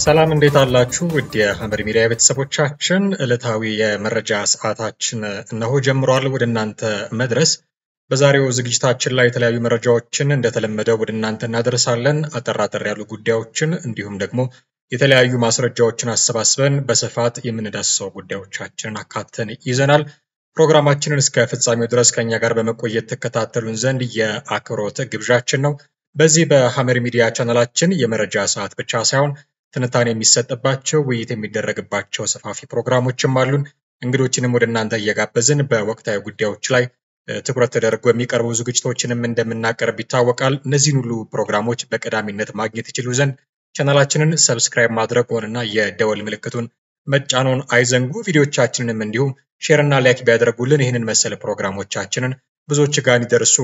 ሰላም እንዴት አላችሁ? ውድ የሐመር ሚዲያ ቤተሰቦቻችን ዕለታዊ የመረጃ ሰዓታችን እነሆ ጀምሯል ወደ እናንተ መድረስ። በዛሬው ዝግጅታችን ላይ የተለያዩ መረጃዎችን እንደተለመደው ወደ እናንተ እናደርሳለን። አጠር ያሉ ጉዳዮችን እንዲሁም ደግሞ የተለያዩ ማስረጃዎችን አሰባስበን በስፋት የምንዳስሰው ጉዳዮቻችንን አካተን ይዘናል። ፕሮግራማችንን እስከ ፍጻሜው ድረስ ከኛ ጋር በመቆየት ተከታተሉን ዘንድ የአክብሮት ግብዣችን ነው። በዚህ በሐመር ሚዲያ ቻናላችን የመረጃ ሰዓት ብቻ ሳይሆን ትንታኔ የሚሰጥባቸው ውይይት የሚደረግባቸው ሰፋፊ ፕሮግራሞችም አሉን። እንግዶችንም ወደ እናንተ እየጋበዝን በወቅታዊ ጉዳዮች ላይ ትኩረት ተደርጎ የሚቀርቡ ዝግጅቶችንም እንደምናቀርብ ይታወቃል። እነዚህን ሁሉ ፕሮግራሞች በቀዳሚነት ማግኘት ይችሉ ዘንድ ቻናላችንን ሰብስክራይብ ማድረግዎንና የደወል ምልክቱን መጫኖን አይዘንጉ። ቪዲዮቻችንንም እንዲሁም ሼርና ላይክ ቢያደርጉልን ይህንን መሰል ፕሮግራሞቻችንን ብዙዎች ጋር እንዲደርሱ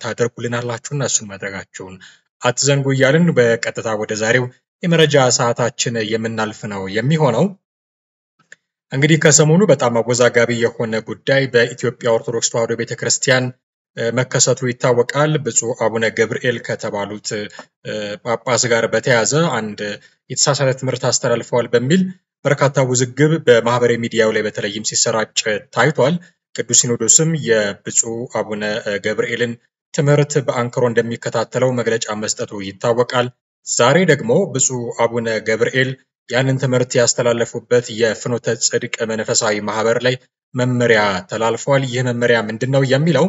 ታደርጉልናላችሁና እሱን ማድረጋችሁን አትዘንጉ እያልን በቀጥታ ወደ ዛሬው የመረጃ ሰዓታችን የምናልፍ ነው የሚሆነው። እንግዲህ ከሰሞኑ በጣም አወዛጋቢ የሆነ ጉዳይ በኢትዮጵያ ኦርቶዶክስ ተዋሕዶ ቤተክርስቲያን መከሰቱ ይታወቃል። ብፁዕ አቡነ ገብርኤል ከተባሉት ጳጳስ ጋር በተያያዘ አንድ የተሳሳተ ትምህርት አስተላልፈዋል በሚል በርካታ ውዝግብ በማህበራዊ ሚዲያው ላይ በተለይም ሲሰራጭ ታይቷል። ቅዱስ ሲኖዶስም የብፁዕ አቡነ ገብርኤልን ትምህርት በአንክሮ እንደሚከታተለው መግለጫ መስጠቱ ይታወቃል። ዛሬ ደግሞ ብፁዕ አቡነ ገብርኤል ያንን ትምህርት ያስተላለፉበት የፍኖተ ጽድቅ መንፈሳዊ ማህበር ላይ መመሪያ ተላልፏል። ይህ መመሪያ ምንድነው የሚለው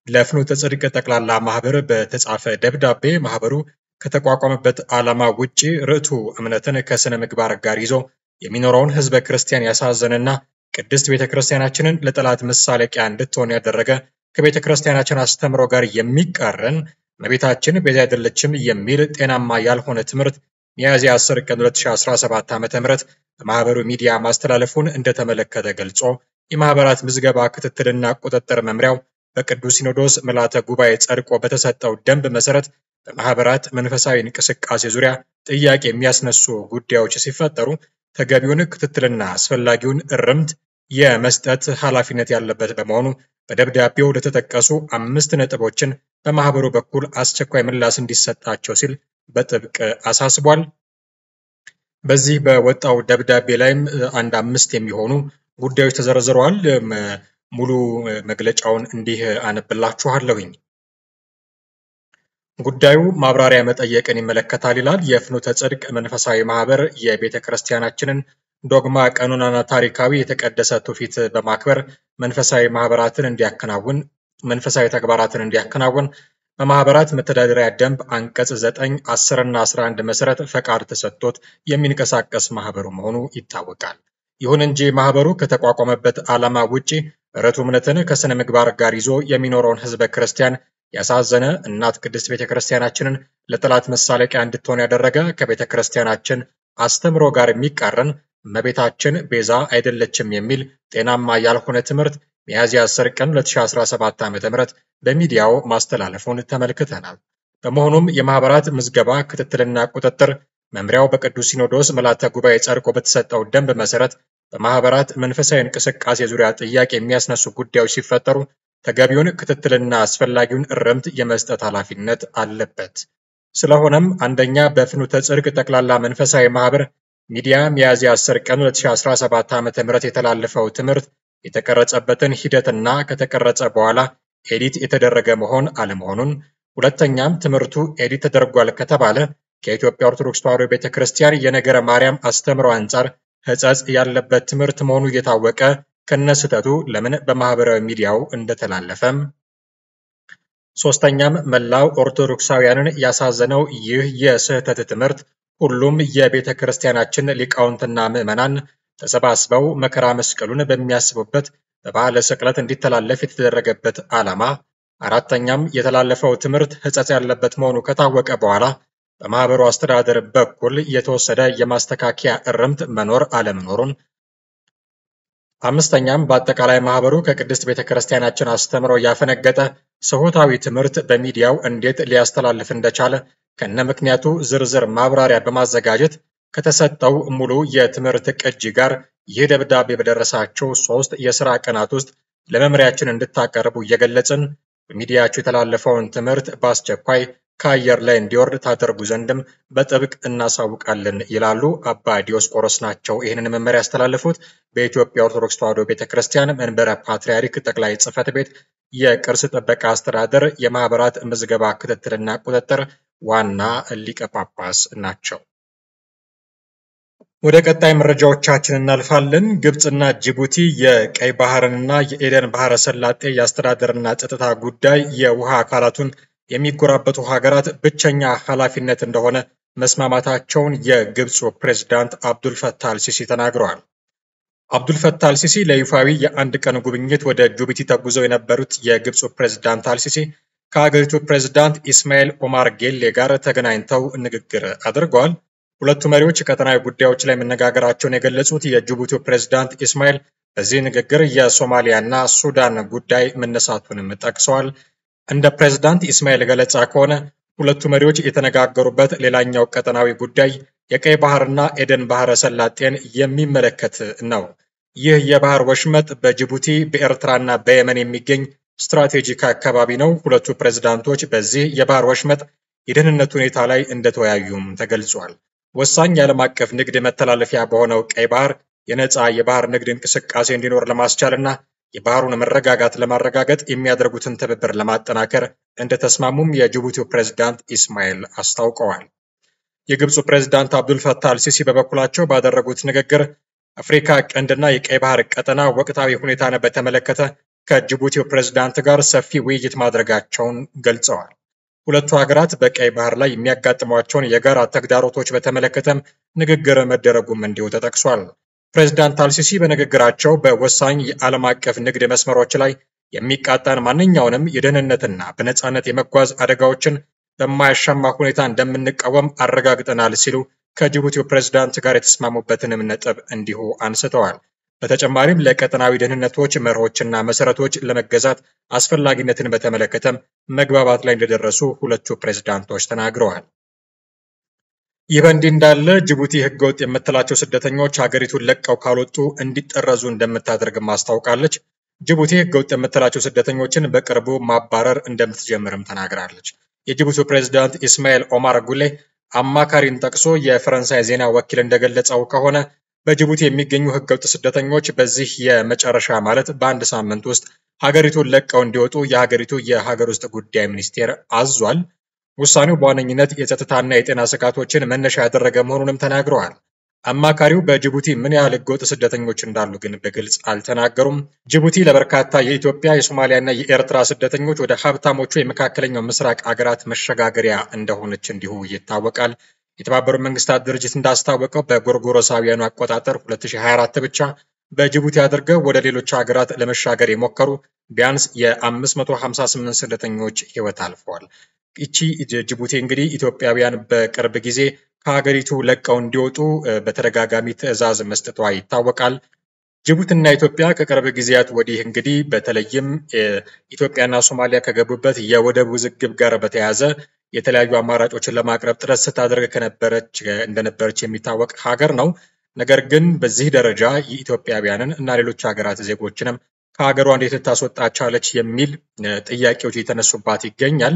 ለፍኖተ ጽድቅ ጠቅላላ ማህበር በተጻፈ ደብዳቤ ማህበሩ ከተቋቋመበት ዓላማ ውጪ ርቱ እምነትን ከስነ ምግባር ጋር ይዞ የሚኖረውን ህዝበ ክርስቲያን ያሳዘነና ቅድስት ቤተክርስቲያናችንን ለጠላት መሳለቂያ እንድትሆን ያደረገ ከቤተ ክርስቲያናችን አስተምሮ ጋር የሚቃረን እመቤታችን ቤዛ አይደለችም የሚል ጤናማ ያልሆነ ትምህርት ሚያዝያ 10 ቀን 2017 ዓ.ም በማህበሩ ሚዲያ ማስተላለፉን እንደተመለከተ ገልጾ የማህበራት ምዝገባ ክትትልና ቁጥጥር መምሪያው በቅዱስ ሲኖዶስ ምልዓተ ጉባኤ ጸድቆ በተሰጠው ደንብ መሰረት በማህበራት መንፈሳዊ እንቅስቃሴ ዙሪያ ጥያቄ የሚያስነሱ ጉዳዮች ሲፈጠሩ ተገቢውን ክትትልና አስፈላጊውን እርምት የመስጠት ኃላፊነት ያለበት በመሆኑ በደብዳቤው ለተጠቀሱ 5 ነጥቦችን በማህበሩ በኩል አስቸኳይ ምላሽ እንዲሰጣቸው ሲል በጥብቅ አሳስቧል። በዚህ በወጣው ደብዳቤ ላይም 5 የሚሆኑ ጉዳዮች ተዘርዝረዋል። ሙሉ መግለጫውን እንዲህ አነብላችኋለሁኝ። ጉዳዩ ማብራሪያ መጠየቅን ይመለከታል ይላል። የፍኖተ ጽድቅ መንፈሳዊ ማህበር የቤተ ክርስቲያናችንን ዶግማ፣ ቀኖናና ታሪካዊ የተቀደሰ ትውፊት በማክበር መንፈሳዊ ተግባራትን እንዲያከናውን በማህበራት መተዳደሪያ ደንብ አንቀጽ 9፣ 10 እና 11 መሰረት ፈቃድ ተሰጥቶት የሚንቀሳቀስ ማህበሩ መሆኑ ይታወቃል። ይሁን እንጂ ማህበሩ ከተቋቋመበት ዓላማ ውጪ ርቱ እምነትን ከስነ ምግባር ጋር ይዞ የሚኖረውን ህዝበ ክርስቲያን ያሳዘነ፣ እናት ቅድስት ቤተክርስቲያናችንን ለጠላት መሳለቂያ እንድትሆን ያደረገ፣ ከቤተ ክርስቲያናችን አስተምሮ ጋር የሚቃረን፣ እመቤታችን ቤዛ አይደለችም የሚል ጤናማ ያልሆነ ትምህርት ሚያዝያ 10 ቀን 2017 ዓ.ም በሚዲያው ማስተላለፉን ተመልክተናል። በመሆኑም የማህበራት ምዝገባ ክትትልና ቁጥጥር መምሪያው በቅዱስ ሲኖዶስ ምልዓተ ጉባኤ ጸድቆ በተሰጠው ደንብ መሰረት በማህበራት መንፈሳዊ እንቅስቃሴ ዙሪያ ጥያቄ የሚያስነሱ ጉዳዮች ሲፈጠሩ ተገቢውን ክትትልና አስፈላጊውን እርምት የመስጠት ኃላፊነት አለበት። ስለሆነም አንደኛ፣ በፍኖተ ጽድቅ ጠቅላላ መንፈሳዊ ማህበር ሚዲያ ሚያዝያ 10 ቀን 2017 ዓ.ም የተላለፈው ትምህርት የተቀረጸበትን ሂደትና ከተቀረጸ በኋላ ኤዲት የተደረገ መሆን አለመሆኑን፣ ሁለተኛም ትምህርቱ ኤዲት ተደርጓል ከተባለ ከኢትዮጵያ ኦርቶዶክስ ተዋሕዶ ቤተክርስቲያን የነገረ ማርያም አስተምሮ አንጻር ሕጸጽ ያለበት ትምህርት መሆኑ እየታወቀ ከነስህተቱ ለምን በማህበራዊ ሚዲያው እንደተላለፈም፣ ሶስተኛም መላው ኦርቶዶክሳውያንን ያሳዘነው ይህ የስህተት ትምህርት ሁሉም የቤተ ክርስቲያናችን ሊቃውንትና ምዕመናን ተሰባስበው መከራ መስቀሉን በሚያስቡበት በበዓለ ስቅለት እንዲተላለፍ የተደረገበት ዓላማ፣ አራተኛም የተላለፈው ትምህርት ሕጸጽ ያለበት መሆኑ ከታወቀ በኋላ በማህበሩ አስተዳደር በኩል የተወሰደ የማስተካከያ እርምት መኖር አለመኖሩን፣ አምስተኛም በአጠቃላይ ማህበሩ ከቅድስት ቤተክርስቲያናችን አስተምሮ ያፈነገጠ ስሁታዊ ትምህርት በሚዲያው እንዴት ሊያስተላልፍ እንደቻለ ከነ ምክንያቱ ዝርዝር ማብራሪያ በማዘጋጀት ከተሰጠው ሙሉ የትምህርት ቅጂ ጋር ይህ ደብዳቤ በደረሳቸው 3 የሥራ ቀናት ውስጥ ለመምሪያችን እንድታቀርቡ እየገለጽን በሚዲያችሁ የተላለፈውን ትምህርት በአስቸኳይ ከአየር ላይ እንዲወርድ ታደርጉ ዘንድም በጥብቅ እናሳውቃለን ይላሉ አባ ዲዮስቆሮስ ናቸው ይህንን መመሪያ ያስተላለፉት። በኢትዮጵያ ኦርቶዶክስ ተዋሕዶ ቤተክርስቲያን መንበረ ፓትርያርክ ጠቅላይ ጽሕፈት ቤት የቅርስ ጥበቃ አስተዳደር የማህበራት ምዝገባ ክትትልና ቁጥጥር ዋና ሊቀ ጳጳስ ናቸው። ወደ ቀጣይ መረጃዎቻችን እናልፋለን። ግብጽና ጅቡቲ የቀይ ባህርንና የኤደን ባህረ ሰላጤ የአስተዳደርና ጸጥታ ጉዳይ የውሃ አካላቱን የሚጎራበቱ ሀገራት ብቸኛ ኃላፊነት እንደሆነ መስማማታቸውን የግብፁ ፕሬዝዳንት አብዱል ፈታህ አልሲሲ ተናግረዋል። አብዱል ፈታህ አልሲሲ ለይፋዊ የአንድ ቀን ጉብኝት ወደ ጅቡቲ ተጉዘው የነበሩት የግብፁ ፕሬዝዳንት አልሲሲ ከሀገሪቱ ፕሬዝዳንት ኢስማኤል ኦማር ጌሌ ጋር ተገናኝተው ንግግር አድርገዋል። ሁለቱ መሪዎች ቀጠናዊ ጉዳዮች ላይ መነጋገራቸውን የገለጹት የጅቡቲው ፕሬዝዳንት ኢስማኤል በዚህ ንግግር የሶማሊያና ሱዳን ጉዳይ መነሳቱንም ጠቅሰዋል። እንደ ፕሬዝዳንት ኢስማኤል ገለጻ ከሆነ ሁለቱ መሪዎች የተነጋገሩበት ሌላኛው ቀጠናዊ ጉዳይ የቀይ ባህርና ኤደን ባህረ ሰላጤን የሚመለከት ነው። ይህ የባህር ወሽመጥ በጅቡቲ በኤርትራና በየመን የሚገኝ ስትራቴጂክ አካባቢ ነው። ሁለቱ ፕሬዝዳንቶች በዚህ የባህር ወሽመጥ የደህንነት ሁኔታ ላይ እንደተወያዩም ተገልጿል። ወሳኝ የዓለም አቀፍ ንግድ መተላለፊያ በሆነው ቀይ ባህር የነፃ የባህር ንግድ እንቅስቃሴ እንዲኖር ለማስቻልና የባህሩን መረጋጋት ለማረጋገጥ የሚያደርጉትን ትብብር ለማጠናከር እንደተስማሙም የጅቡቲው ፕሬዝዳንት ኢስማኤል አስታውቀዋል። የግብፁ ፕሬዝዳንት አብዱል ፈታህ አልሲሲ በበኩላቸው ባደረጉት ንግግር አፍሪካ ቀንድና የቀይ ባህር ቀጠና ወቅታዊ ሁኔታን በተመለከተ ከጅቡቲው ፕሬዝዳንት ጋር ሰፊ ውይይት ማድረጋቸውን ገልጸዋል። ሁለቱ ሀገራት በቀይ ባህር ላይ የሚያጋጥሟቸውን የጋራ ተግዳሮቶች በተመለከተም ንግግር መደረጉም እንዲሁ ተጠቅሷል። ፕሬዝዳንት አልሲሲ በንግግራቸው በወሳኝ የዓለም አቀፍ ንግድ መስመሮች ላይ የሚቃጣን ማንኛውንም የደህንነትና በነፃነት የመጓዝ አደጋዎችን በማያሻማ ሁኔታ እንደምንቃወም አረጋግጠናል ሲሉ ከጅቡቲው ፕሬዝዳንት ጋር የተስማሙበትንም ነጥብ እንዲሁ አንስተዋል። በተጨማሪም ለቀጠናዊ ደህንነቶች መርሆችና መሰረቶች ለመገዛት አስፈላጊነትን በተመለከተም መግባባት ላይ እንደደረሱ ሁለቱ ፕሬዝዳንቶች ተናግረዋል። ይህ በእንዲህ እንዳለ ጅቡቲ ህገወጥ የምትላቸው ስደተኞች ሀገሪቱን ለቀው ካልወጡ እንዲጠረዙ እንደምታደርግም አስታውቃለች። ጅቡቲ ህገወጥ የምትላቸው ስደተኞችን በቅርቡ ማባረር እንደምትጀምርም ተናግራለች። የጅቡቲው ፕሬዝዳንት ኢስማኤል ኦማር ጉሌ አማካሪን ጠቅሶ የፈረንሳይ ዜና ወኪል እንደገለጸው ከሆነ በጅቡቲ የሚገኙ ህገወጥ ስደተኞች በዚህ የመጨረሻ ማለት በአንድ ሳምንት ውስጥ ሀገሪቱን ለቀው እንዲወጡ የሀገሪቱ የሀገር ውስጥ ጉዳይ ሚኒስቴር አዟል። ውሳኔው በዋነኝነት የጸጥታና የጤና ስጋቶችን መነሻ ያደረገ መሆኑንም ተናግረዋል። አማካሪው በጅቡቲ ምን ያህል ህገወጥ ስደተኞች እንዳሉ ግን በግልጽ አልተናገሩም። ጅቡቲ ለበርካታ የኢትዮጵያ፣ የሶማሊያና የኤርትራ ስደተኞች ወደ ሀብታሞቹ የመካከለኛው ምስራቅ አገራት መሸጋገሪያ እንደሆነች እንዲሁ ይታወቃል። የተባበሩት መንግስታት ድርጅት እንዳስታወቀው በጎርጎሮሳውያኑ አቆጣጠር 2024 ብቻ በጅቡቲ አድርገው ወደ ሌሎች ሀገራት ለመሻገር የሞከሩ ቢያንስ የ558 ስደተኞች ህይወት አልፈዋል። ይቺ ጅቡቲ እንግዲህ ኢትዮጵያውያን በቅርብ ጊዜ ከሀገሪቱ ለቀው እንዲወጡ በተደጋጋሚ ትዕዛዝ መስጠቷ ይታወቃል። ጅቡቲና ኢትዮጵያ ከቅርብ ጊዜያት ወዲህ እንግዲህ በተለይም ኢትዮጵያና ሶማሊያ ከገቡበት የወደብ ውዝግብ ጋር በተያያዘ የተለያዩ አማራጮችን ለማቅረብ ጥረት ስታደርግ እንደነበረች የሚታወቅ ሀገር ነው። ነገር ግን በዚህ ደረጃ የኢትዮጵያውያንን እና ሌሎች ሀገራት ዜጎችንም ከሀገሯ እንዴት ልታስወጣ ቻለች የሚል ጥያቄዎች የተነሱባት ይገኛል።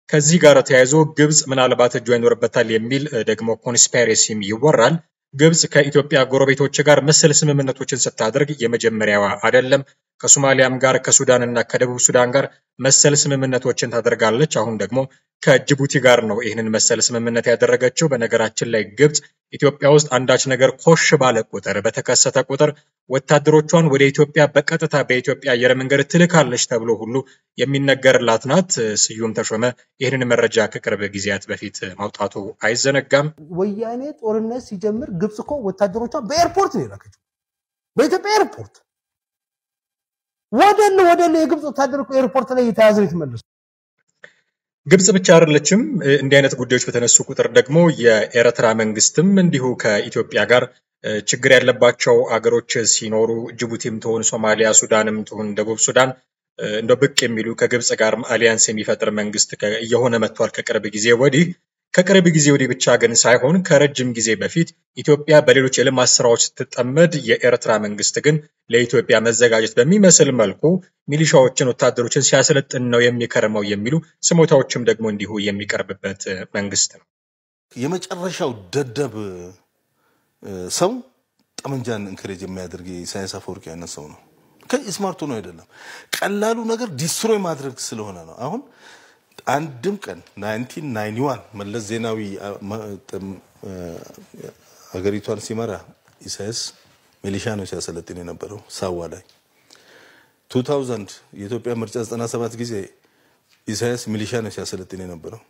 ከዚህ ጋር ተያይዞ ግብጽ ምናልባት እጇ ይኖርበታል የሚል ደግሞ ኮንስፓይሬሲም ይወራል። ግብጽ ከኢትዮጵያ ጎረቤቶች ጋር መሰል ስምምነቶችን ስታደርግ የመጀመሪያዋ አይደለም። ከሶማሊያም ጋር ከሱዳንና ከደቡብ ሱዳን ጋር መሰል ስምምነቶችን ታደርጋለች። አሁን ደግሞ ከጅቡቲ ጋር ነው ይህንን መሰል ስምምነት ያደረገችው። በነገራችን ላይ ግብጽ ኢትዮጵያ ውስጥ አንዳች ነገር ኮሽ ባለ ቁጥር በተከሰተ ቁጥር ወታደሮቿን ወደ ኢትዮጵያ በቀጥታ በኢትዮጵያ አየር መንገድ ትልካለች ተብሎ ሁሉ የሚነገርላት ናት። ስዩም ተሾመ ይህንን መረጃ ከቅርብ ጊዜያት በፊት ማውጣቱ አይዘነጋም። ወያኔ ጦርነት ሲጀምር ግብጽ እኮ ወታደሮቿን በኤርፖርት ነው የላከችው። በኢትዮጵያ ኤርፖርት ወደለ የግብጽ ወታደር እኮ ኤርፖርት ላይ የተያዘ የተመለሱ። ግብጽ ብቻ አይደለችም። እንዲህ አይነት ጉዳዮች በተነሱ ቁጥር ደግሞ የኤርትራ መንግስትም እንዲሁ ከኢትዮጵያ ጋር ችግር ያለባቸው አገሮች ሲኖሩ ጅቡቲም ትሆን ሶማሊያ፣ ሱዳንም ትሆን ደቡብ ሱዳን እንደው ብቅ የሚሉ ከግብጽ ጋር አሊያንስ የሚፈጥር መንግስት እየሆነ መጥቷል ከቅርብ ጊዜ ወዲህ። ከቅርብ ጊዜ ወዲህ ብቻ ግን ሳይሆን ከረጅም ጊዜ በፊት ኢትዮጵያ በሌሎች የልማት ስራዎች ስትጠመድ የኤርትራ መንግስት ግን ለኢትዮጵያ መዘጋጀት በሚመስል መልኩ ሚሊሻዎችን ወታደሮችን ሲያሰለጥን ነው የሚከርመው የሚሉ ስሞታዎችም ደግሞ እንዲሁ የሚቀርብበት መንግስት ነው። የመጨረሻው ደደብ ሰው ጠመንጃን እንከሬጅ የሚያደርግ ኢሳያስ አፈወርቂ አይነት ሰው ነው። ከስማርቱ ነው አይደለም፣ ቀላሉ ነገር ዲስትሮይ ማድረግ ስለሆነ ነው። አሁን አንድም ቀን 1991 መለስ ዜናዊ አገሪቷን ሲመራ ኢሳያስ ሚሊሻ ነው ሲያሰለጥን የነበረው ሳዋ ላይ። 2000 የኢትዮጵያ ምርጫ 97 ጊዜ ኢሳያስ ሚሊሻ ነው ሲያሰለጥን የነበረው።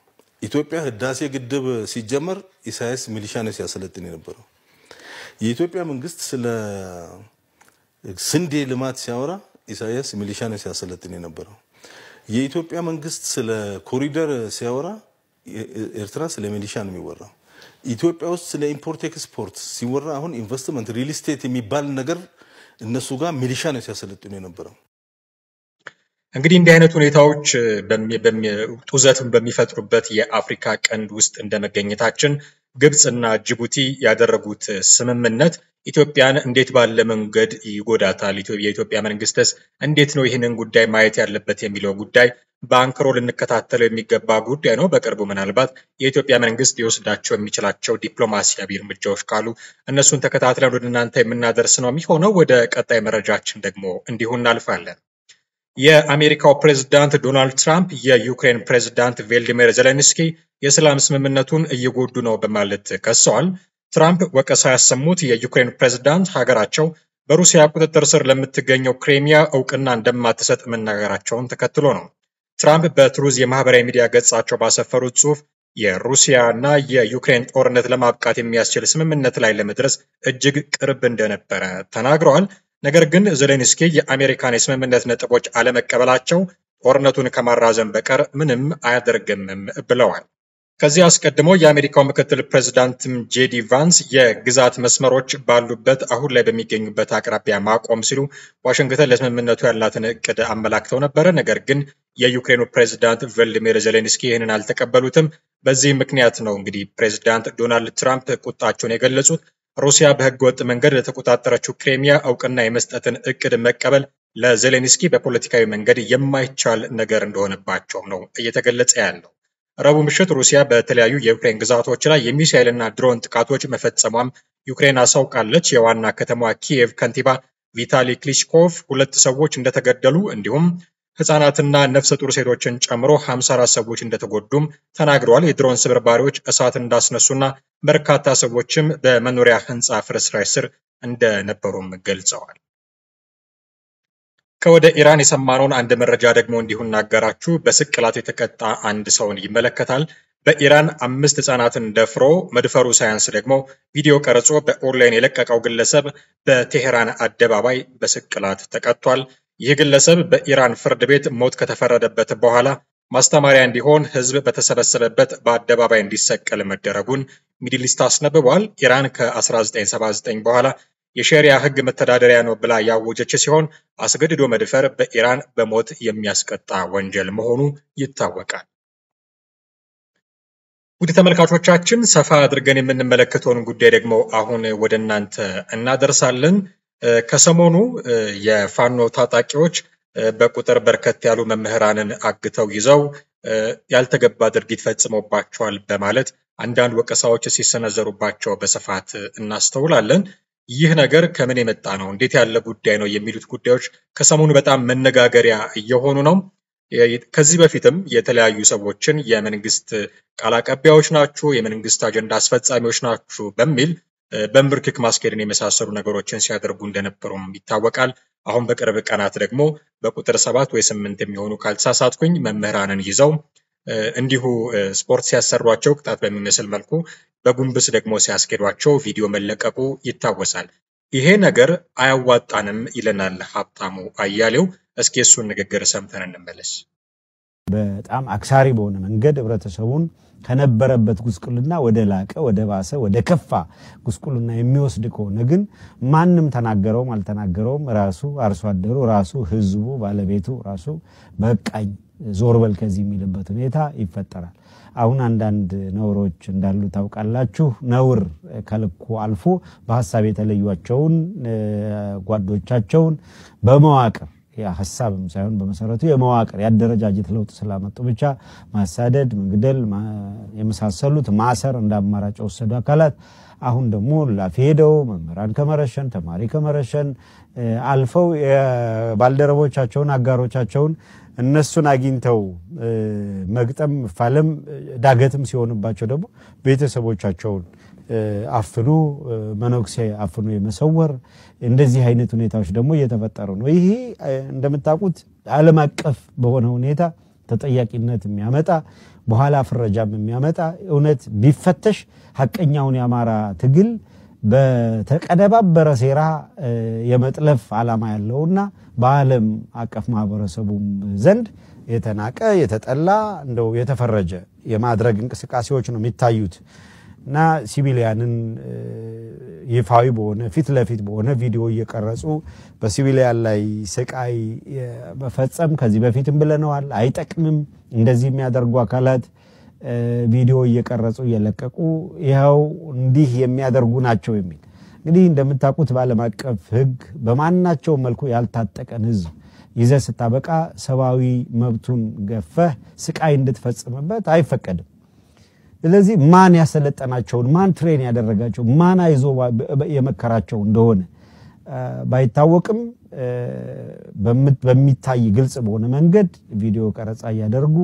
ኢትዮጵያ ህዳሴ ግድብ ሲጀመር ኢሳያስ ሚሊሻ ነው ሲያሰለጥን የነበረው። የኢትዮጵያ መንግስት ስለ ስንዴ ልማት ሲያወራ ኢሳያስ ሚሊሻ ነው ሲያሰለጥን የነበረው። የኢትዮጵያ መንግስት ስለ ኮሪደር ሲያወራ ኤርትራ ስለ ሚሊሻ ነው የሚወራው። ኢትዮጵያ ውስጥ ስለ ኢምፖርት ኤክስፖርት ሲወራ አሁን ኢንቨስትመንት ሪል ስቴት የሚባል ነገር እነሱ ጋር ሚሊሻ ነው ሲያሰለጥኑ የነበረው። እንግዲህ እንዲህ አይነት ሁኔታዎች ጡዘትን በሚፈጥሩበት የአፍሪካ ቀንድ ውስጥ እንደመገኘታችን ግብጽና ጅቡቲ ያደረጉት ስምምነት ኢትዮጵያን እንዴት ባለ መንገድ ይጎዳታል፣ የኢትዮጵያ መንግስትስ እንዴት ነው ይህንን ጉዳይ ማየት ያለበት የሚለው ጉዳይ በአንክሮ ልንከታተለው የሚገባ ጉዳይ ነው። በቅርቡ ምናልባት የኢትዮጵያ መንግስት ሊወስዳቸው የሚችላቸው ዲፕሎማሲያዊ እርምጃዎች ካሉ እነሱን ተከታትለን ወደ እናንተ የምናደርስ ነው የሚሆነው። ወደ ቀጣይ መረጃችን ደግሞ እንዲሁ እናልፋለን። የአሜሪካው ፕሬዝዳንት ዶናልድ ትራምፕ የዩክሬን ፕሬዝዳንት ቮሎዲሚር ዜሌንስኪ የሰላም ስምምነቱን እየጎዱ ነው በማለት ከሰዋል። ትራምፕ ወቀሳ ያሰሙት የዩክሬን ፕሬዝዳንት ሀገራቸው በሩሲያ ቁጥጥር ስር ለምትገኘው ክሬሚያ እውቅና እንደማትሰጥ መናገራቸውን ተከትሎ ነው። ትራምፕ በትሩዝ የማህበራዊ ሚዲያ ገጻቸው ባሰፈሩት ጽሑፍ የሩሲያና የዩክሬን ጦርነት ለማብቃት የሚያስችል ስምምነት ላይ ለመድረስ እጅግ ቅርብ እንደነበረ ተናግረዋል። ነገር ግን ዜሌንስኪ የአሜሪካን የስምምነት ነጥቦች አለመቀበላቸው ጦርነቱን ከማራዘም በቀር ምንም አያደርግም ብለዋል። ከዚህ አስቀድሞ የአሜሪካው ምክትል ፕሬዝዳንት ጄዲ ቫንስ የግዛት መስመሮች ባሉበት አሁን ላይ በሚገኙበት አቅራቢያ ማቆም ሲሉ ዋሽንግተን ለስምምነቱ ያላትን እቅድ አመላክተው ነበረ። ነገር ግን የዩክሬኑ ፕሬዝዳንት ቮሎዲሚር ዜሌንስኪ ይህንን አልተቀበሉትም። በዚህ ምክንያት ነው እንግዲህ ፕሬዝዳንት ዶናልድ ትራምፕ ቁጣቸውን የገለጹት። ሩሲያ በህገወጥ መንገድ ለተቆጣጠረችው ክሬሚያ እውቅና የመስጠትን እቅድ መቀበል ለዜሌንስኪ በፖለቲካዊ መንገድ የማይቻል ነገር እንደሆነባቸው ነው እየተገለጸ ያለው። ረቡዕ ምሽት ሩሲያ በተለያዩ የዩክሬን ግዛቶች ላይ የሚሳኤልና ድሮን ጥቃቶች መፈጸሟም ዩክሬን አሳውቃለች። የዋና ከተማዋ ኪየቭ ከንቲባ ቪታሊ ክሊችኮቭ 2 ሰዎች እንደተገደሉ እንዲሁም ህፃናትና ነፍሰ ጡር ሴቶችን ጨምሮ 54 ሰዎች እንደተጎዱም ተናግረዋል። የድሮን ስብርባሪዎች እሳት እንዳስነሱና በርካታ ሰዎችም በመኖሪያ ህንፃ ፍርስራሽ ስር እንደነበሩም ገልጸዋል። ከወደ ኢራን የሰማነውን አንድ መረጃ ደግሞ እንዲሁ እናገራችሁ። በስቅላት የተቀጣ አንድ ሰውን ይመለከታል። በኢራን 5 ህፃናትን ደፍሮ መድፈሩ ሳያንስ ደግሞ ቪዲዮ ቀርጾ በኦንላይን የለቀቀው ግለሰብ በቴሄራን አደባባይ በስቅላት ተቀጥቷል። ይህ ግለሰብ በኢራን ፍርድ ቤት ሞት ከተፈረደበት በኋላ ማስተማሪያ እንዲሆን ህዝብ በተሰበሰበበት በአደባባይ እንዲሰቀል መደረጉን ሚድል ኢስት አስነብቧል። ኢራን ከ1979 በኋላ የሸሪያ ህግ መተዳደሪያ ነው ብላ ያወጀች ሲሆን አስገድዶ መድፈር በኢራን በሞት የሚያስቀጣ ወንጀል መሆኑ ይታወቃል። ውድ ተመልካቾቻችን ሰፋ አድርገን የምንመለከተውን ጉዳይ ደግሞ አሁን ወደ እናንተ እናደርሳለን። ከሰሞኑ የፋኖ ታጣቂዎች በቁጥር በርከት ያሉ መምህራንን አግተው ይዘው ያልተገባ ድርጊት ፈጽሞባቸዋል በማለት አንዳንድ ወቀሳዎች ሲሰነዘሩባቸው በስፋት እናስተውላለን። ይህ ነገር ከምን የመጣ ነው? እንዴት ያለ ጉዳይ ነው? የሚሉት ጉዳዮች ከሰሞኑ በጣም መነጋገሪያ እየሆኑ ነው። ከዚህ በፊትም የተለያዩ ሰዎችን የመንግስት ቃል አቀባዮች ናችሁ፣ የመንግስት አጀንዳ አስፈጻሚዎች ናችሁ በሚል በምርክክ ማስኬድን የመሳሰሉ ነገሮችን ሲያደርጉ እንደነበሩም ይታወቃል። አሁን በቅርብ ቀናት ደግሞ በቁጥር 7 ወይ 8 የሚሆኑ ካልተሳሳትኩኝ መምህራንን ይዘው እንዲሁ ስፖርት ሲያሰሯቸው ቅጣት በሚመስል መልኩ በጉንብስ ደግሞ ሲያስኬዷቸው ቪዲዮ መለቀቁ ይታወሳል። ይሄ ነገር አያዋጣንም ይለናል ሀብታሙ አያሌው። እስኪ እሱን ንግግር ሰምተን እንመለስ። በጣም አክሳሪ በሆነ መንገድ ህብረተሰቡን ከነበረበት ጉስቁልና ወደ ላቀ ወደ ባሰ ወደ ከፋ ጉስቁልና የሚወስድ ከሆነ ግን ማንንም ተናገረውም አልተናገረውም ራሱ አርሶ አደሩ ራሱ ህዝቡ ባለቤቱ ራሱ በቃኝ ዞር በል ከዚህ የሚልበት ሁኔታ ይፈጠራል። አሁን አንዳንድ ነውሮች እንዳሉ ታውቃላችሁ። ነውር ከልኩ አልፎ በሐሳብ የተለዩዋቸውን ጓዶቻቸውን በመዋቅር ያ ሐሳብም ሳይሆን በመሰረቱ የመዋቅር ያደረጃጀት ለውጥ ስላመጡ ብቻ ማሳደድ መግደል የመሳሰሉት ማሰር እንዳማራጭ ወሰዱ አካላት አሁን ደግሞ ላፊሄደው መምህራን ከመረሸን ተማሪ ከመረሸን አልፈው ባልደረቦቻቸውን አጋሮቻቸውን እነሱን አግኝተው መግጠም ፋለም ዳገትም ሲሆንባቸው ደግሞ ቤተሰቦቻቸውን አፍኑ መኖክሴ አፍኑ የመሰወር እንደዚህ አይነት ሁኔታዎች ደግሞ እየተፈጠሩ ነው። ይሄ እንደምታውቁት ዓለም አቀፍ በሆነ ሁኔታ ተጠያቂነት የሚያመጣ በኋላ ፍረጃም የሚያመጣ እውነት ቢፈተሽ ሐቀኛውን ያማራ ትግል በተቀደባበረ ሴራ የመጥለፍ ዓላማ ያለውና በዓለም አቀፍ ማህበረሰቡም ዘንድ የተናቀ የተጠላ እንደው የተፈረጀ የማድረግ እንቅስቃሴዎች ነው የሚታዩት እና ሲቪሊያንን ይፋዊ በሆነ ፊት ለፊት በሆነ ቪዲዮ እየቀረጹ በሲቪሊያን ላይ ስቃይ በፈጸም ከዚህ በፊትም ብለናል አይጠቅምም እንደዚህ የሚያደርጉ አካላት ቪዲዮ እየቀረጹ እየለቀቁ ይሄው እንዲህ የሚያደርጉ ናቸው የሚል እንግዲህ እንደምታውቁት በዓለም አቀፍ ህግ በማናቸው መልኩ ያልታጠቀን ህዝብ ይዘህ ስታበቃ ሰባዊ መብቱን ገፈህ ስቃይ እንድትፈጽምበት አይፈቀድም። ስለዚህ ማን ያሰለጠናቸው ማን ትሬን ያደረጋቸው ማን አይዞ የመከራቸው እንደሆነ ባይታወቅም በሚታይ ግልጽ በሆነ መንገድ ቪዲዮ ቀረጻ ያደርጉ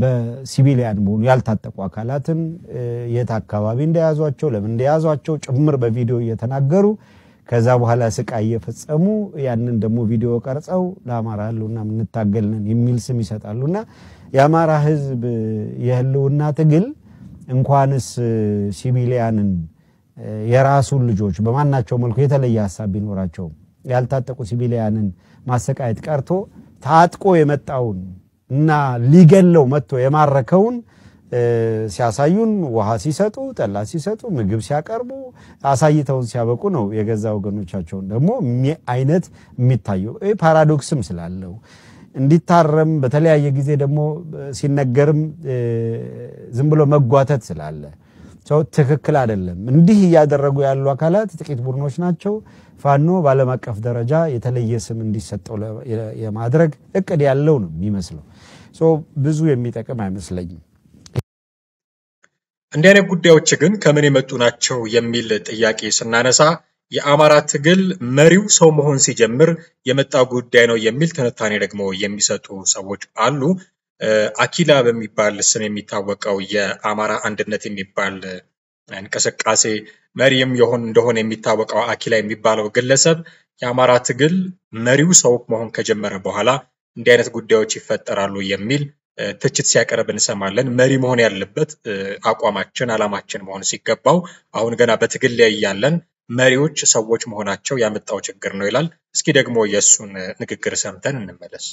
በሲቪሊያን በሆኑ ያልታጠቁ አካላትን የት አካባቢ እንደያዟቸው ለምን እንደያዟቸው ጭምር በቪዲዮ እየተናገሩ ከዛ በኋላ ስቃይ እየፈጸሙ ያንን ደግሞ ቪዲዮ ቀርጸው ለአማራ ህልውና ምንታገልነን የሚል ስም ይሰጣሉና የአማራ ህዝብ የህልውና ትግል እንኳንስ ሲቪሊያንን የራሱን ልጆች በማናቸው መልኩ የተለየ ሐሳብ ቢኖራቸው ያልታጠቁ ሲቪሊያንን ማሰቃየት ቀርቶ ታጥቆ የመጣውን እና ሊገለው መጥቶ የማረከውን ሲያሳዩን ውሃ ሲሰጡ ጠላ ሲሰጡ ምግብ ሲያቀርቡ አሳይተውን ሲያበቁ ነው የገዛ ወገኖቻቸውን ደግሞ አይነት የሚታየው ፓራዶክስም ስላለው እንዲታረም በተለያየ ጊዜ ደግሞ ሲነገርም ዝም ብሎ መጓተት ስላለ ሰው ትክክል አይደለም። እንዲህ ያደረጉ ያሉ አካላት ጥቂት ቡድኖች ናቸው። ፋኖ ባለም አቀፍ ደረጃ የተለየ ስም እንዲሰጠው የማድረግ እቅድ ያለው ነው የሚመስለው። ብዙ የሚጠቅም አይመስለኝም። እንዲህ አይነት ጉዳዮች ግን ከምን የመጡ ናቸው የሚል ጥያቄ ስናነሳ የአማራ ትግል መሪው ሰው መሆን ሲጀምር የመጣ ጉዳይ ነው የሚል ትንታኔ ደግሞ የሚሰጡ ሰዎች አሉ። አኪላ በሚባል ስም የሚታወቀው የአማራ አንድነት የሚባል እንቅስቃሴ መሪም እንደሆነ የሚታወቀው አኪላ የሚባለው ግለሰብ የአማራ ትግል መሪው ሰው መሆን ከጀመረ በኋላ እንዲህ አይነት ጉዳዮች ይፈጠራሉ የሚል ትችት ሲያቀርብ እንሰማለን። መሪ መሆን ያለበት አቋማችን አላማችን መሆን ሲገባው አሁን ገና በትግል ላይ ያለን መሪዎች ሰዎች መሆናቸው ያመጣው ችግር ነው ይላል። እስኪ ደግሞ የሱን ንግግር ሰምተን እንመለስ።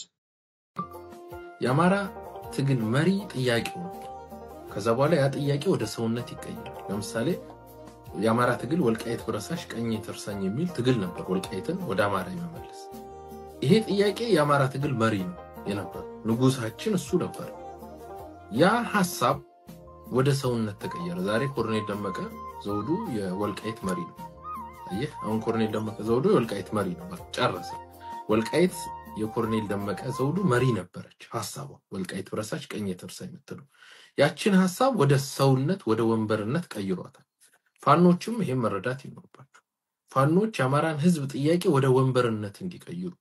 የአማራ ትግል መሪ ጥያቄው ነው። ከዛ በኋላ ያ ጥያቄ ወደ ሰውነት ይቀየራል። ለምሳሌ የአማራ ትግል ወልቃይት ብረሳሽ ቀኝ ተርሳኝ የሚል ትግል ነበር፣ ወልቃይትን ወደ አማራ ይመለስ። ይሄ ጥያቄ የአማራ ትግል መሪ ነው የነበር፣ ንጉሳችን እሱ ነበር። ያ ሐሳብ ወደ ሰውነት ተቀየረ። ዛሬ ኮሎኔል ደመቀ ዘውዱ የወልቃይት መሪ ነው። አየህ፣ አሁን ኮሎኔል ደመቀ ዘውዱ የወልቃይት መሪ ነው። ጨረሰ። ወልቃይት የኮሎኔል ደመቀ ዘውዱ መሪ ነበረች ሐሳቧ። ወልቃይት ብረሳሽ ቀኝ ተርሳኝ የምትለው ያችን ሐሳብ ወደ ሰውነት ወደ ወንበርነት ቀይሯታል። ፋኖችም ይሄን መረዳት ይኖርባቸው። ፋኖች የአማራን ህዝብ ጥያቄ ወደ ወንበርነት እንዲቀይሩ፣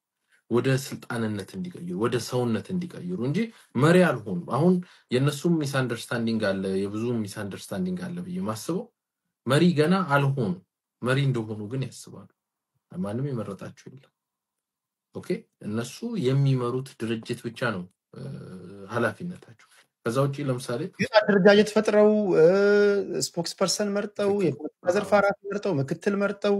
ወደ ስልጣንነት እንዲቀይሩ፣ ወደ ሰውነት እንዲቀይሩ እንጂ መሪ አልሆኑ። አሁን የነሱም ሚስ አንደርስታንዲንግ አለ፣ የብዙም ሚስ አንደርስታንዲንግ አለ ብዬ ማስበው መሪ ገና አልሆኑ። መሪ እንደሆኑ ግን ያስባሉ። ማንም የመረጣቸው የለም። ኦኬ፣ እነሱ የሚመሩት ድርጅት ብቻ ነው ኃላፊነታቸው። ከዛ ውጪ ለምሳሌ አደረጃጀት ፈጥረው ስፖክስ ፐርሰን መርጠው የፖለቲካ ዘርፍ ኃላፊ መርጠው ምክትል መርጠው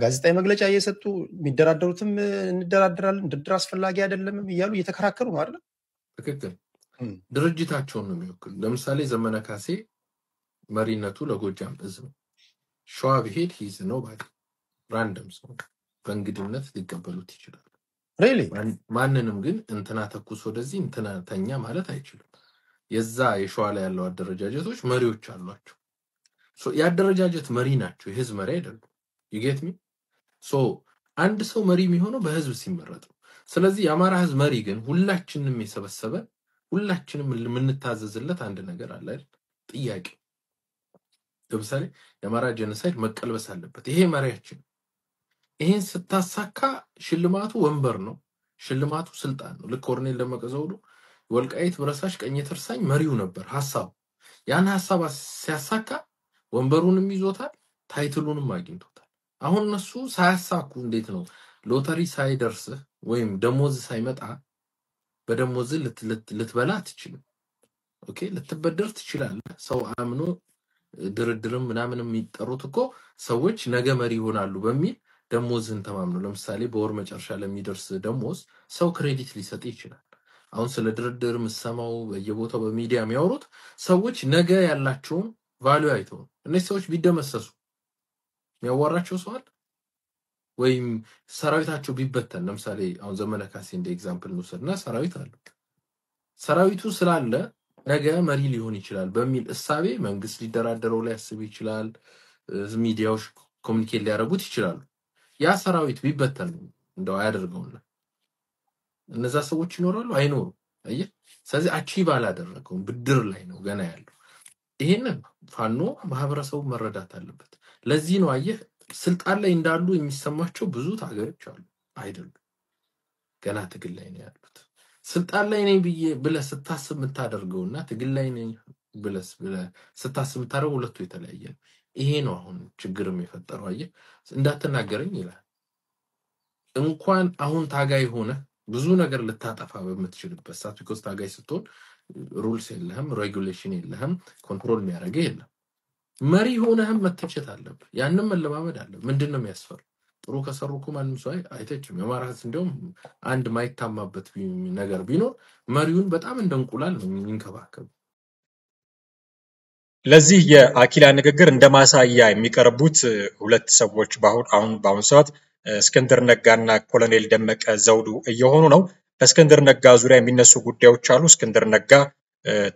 ጋዜጣዊ መግለጫ እየሰጡ የሚደራደሩትም እንደራደራለን ድርድር አስፈላጊ አይደለም እያሉ እየተከራከሩ ነው አይደል? ትክክል። ድርጅታቸውን ነው የሚወክሉ። ለምሳሌ ዘመነ ካሴ መሪነቱ ለጎጃም እዝ ነው። ሸዋ ቢሄድ ሂዝ ነው ባይ ራንደም ሰው በእንግድነት ሊቀበሉት ይችላል። ሪሊ ማንንም ግን እንትና ተኩስ ወደዚህ እንትና ተኛ ማለት አይችልም። የዛ የሸዋ ላይ ያለው አደረጃጀቶች መሪዎች አሏቸው። የአደረጃጀት መሪ ናቸው፣ የህዝብ መሪ አይደሉም። you get me? አንድ ሰው መሪ የሚሆነው በህዝብ ሲመረጥ ነው። ስለዚህ የአማራ ህዝብ መሪ ግን ሁላችንም የሰበሰበ ሁላችንም የምንታዘዝለት አንድ ነገር አለ አይደል? ጥያቄ። ለምሳሌ የአማራ ጄኖሳይድ መቀልበስ አለበት፣ ይሄ መሪያችን። ይሄን ስታሳካ ሽልማቱ ወንበር ነው፣ ሽልማቱ ስልጣን ነው። ልክ ኮርኔል ደመቀ ዘውዱ ወልቃይት ብረሳሽ ቀኝ ተርሳኝ መሪው ነበር ሐሳብ። ያን ሐሳብ ሲያሳካ ወንበሩንም ይዞታል፣ ታይትሉንም አግኝቶታል። አሁን እነሱ ሳያሳኩ እንዴት ነው ሎተሪ ሳይደርስ ወይም ደሞዝ ሳይመጣ በደሞዝ ልትበላ አትችልም። ኦኬ ልትበደር ትችላለህ። ሰው አምኖ ድርድርም ምናምንም የሚጠሩት እኮ ሰዎች ነገ መሪ ይሆናሉ በሚል ደሞዝን ተማምኖ፣ ለምሳሌ በወር መጨረሻ ለሚደርስ ደሞዝ ሰው ክሬዲት ሊሰጥ ይችላል። አሁን ስለ ድርድር ምሰማው በየቦታው በሚዲያ የሚያወሩት ሰዎች ነገ ያላቸውን ቫልዩ አይተው እነዚህ ሰዎች ቢደመሰሱ የሚያዋራቸው ሰው አለ ወይም ሰራዊታቸው ቢበተን። ለምሳሌ አሁን ዘመነ ካሴ እንደ ኤግዛምፕል እንውሰድና ሰራዊት አለ። ሰራዊቱ ስላለ ነገ መሪ ሊሆን ይችላል በሚል እሳቤ መንግስት ሊደራደረው ሊያስብ ይችላል። ሚዲያዎች ኮሙኒኬት ሊያደርጉት ይችላሉ። ያ ሰራዊት ቢበተን እንደው አያደርገውና እነዛ ሰዎች ይኖራሉ አይኖሩ? አየህ፣ ስለዚህ አቺቭ አላደረገው ብድር ላይ ነው ገና ያለው። ይሄንን ፋኖ ማህበረሰቡ መረዳት አለበት። ለዚህ ነው አየህ ስልጣን ላይ እንዳሉ የሚሰማቸው ብዙ ታጋዮች አሉ አይደሉም፣ ገና ትግል ላይ ነው ያሉት። ስልጣን ላይ ነኝ ብለህ ስታስብ የምታደርገውና ትግል ላይ ነኝ ብለህ ስታስብ የምታደርገው ሁለቱ የተለያየ ነው። ይሄ ነው አሁን ችግርም የፈጠረው። አየህ እንዳትናገረኝ ይላል። እንኳን አሁን ታጋይ ሆነ ብዙ ነገር ልታጠፋ በምትችልበት ሰዓት ቢኮዝ ታጋይ ስትሆን ሩልስ የለህም፣ ሬጉሌሽን የለህም፣ ኮንትሮል የሚያደርግ የለም። መሪ ሆነህም መተቸት አለብህ። ያንን መለማመድ አለ። ምንድነው የሚያስፈር? ጥሩ ከሰሩኩ ማንም ሰው አይተችም። የአማራ ህዝብ እንደውም አንድ ማይታማበት ነገር ቢኖር መሪውን በጣም እንደ እንቁላል ነው የሚንከባከብ። ለዚህ የአኪላ ንግግር እንደ ማሳያ የሚቀርቡት ሁለት ሰዎች በአሁን ሰዓት እስክንድር ነጋና ኮሎኔል ደመቀ ዘውዱ እየሆኑ ነው። በእስክንድር ነጋ ዙሪያ የሚነሱ ጉዳዮች አሉ። እስክንድር ነጋ